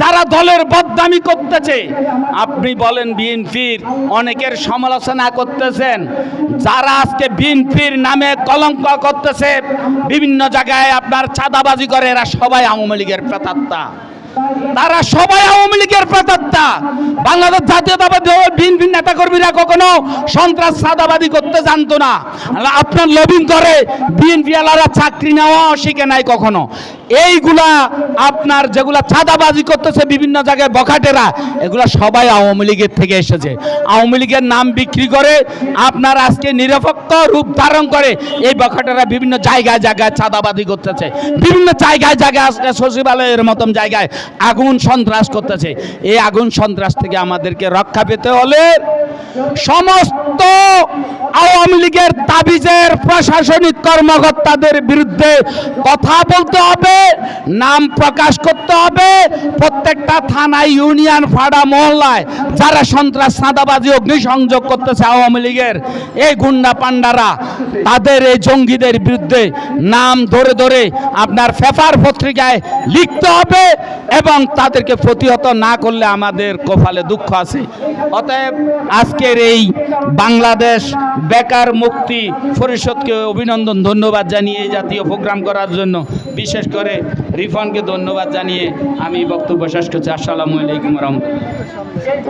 যারা দলের বদনামি করতেছে, আপনি বলেন বিএনপির অনেকের সমালোচনা করতেছেন, যারা আজকে বিএনপির নামে কলঙ্ক করতেছে, বিভিন্ন জায়গায় আপনার চাঁদাবাজি করে, এরা সবাই আওয়ামী লীগের প্রেতাত্মা। তারা সবাই আওয়ামী লীগের প্রেতাত্মা। বাংলাদেশ জাতীয়তাবাদী দল বিএনপির নেতাকর্মীরা কখনো সন্ত্রাস চাঁদাবাজি করতে জানতো না। আপনার লবিং করে বিএনপি আলারা চাকরি নেওয়া শিখে নাই কখনো। এইগুলা আপনার যেগুলা চাঁদাবাজি করতেছে বিভিন্ন জায়গায় বখাটেরা, এগুলা সবাই আওয়ামী লীগের থেকে এসেছে। আওয়ামী লীগের নাম বিক্রি করে আপনার আজকে নিরপেক্ষ রূপ ধারণ করে এই বখাটেরা বিভিন্ন জায়গায় জায়গায় চাঁদাবাজি করতেছে, বিভিন্ন জায়গায় জায়গায় আজকে সচিবালয়ের মতন জায়গায় আগুন সন্ত্রাস করতেছে। এই আগুন সন্ত্রাস থেকে আমাদেরকে রক্ষা পেতে হলে সমস্ত আওয়ামী লীগের তাবিজের প্রশাসনিক কর্মকর্তাদের বিরুদ্ধে কথা বলতে হবে, নাম প্রকাশ করতে হবে। প্রত্যেকটা থানায়, ইউনিয়ন, পাড়া, মহল্লায় যারা সন্ত্রাস, চাঁদাবাজি, অগ্নিসংযোগ করতেছে আওয়ামী লীগের এই গুন্ডা পান্ডারা, তাদের এই জঙ্গিদের বিরুদ্ধে নাম ধরে ধরে আপনার পেপার পত্রিকায় লিখতে হবে এবং তাদেরকে প্রতিহত না করলে আমাদের কপালে দুঃখ আছে। অতএব আজকের এই বাংলাদেশ বেকার মুক্তি পরিষদকে অভিনন্দন, ধন্যবাদ জানিয়ে এই জাতীয় প্রোগ্রাম করার জন্য, বিশেষ করে রিফনকে ধন্যবাদ জানিয়ে আমি বক্তব্য শেষ করছি। আসসালামু আলাইকুম রহমতুল্লাহ।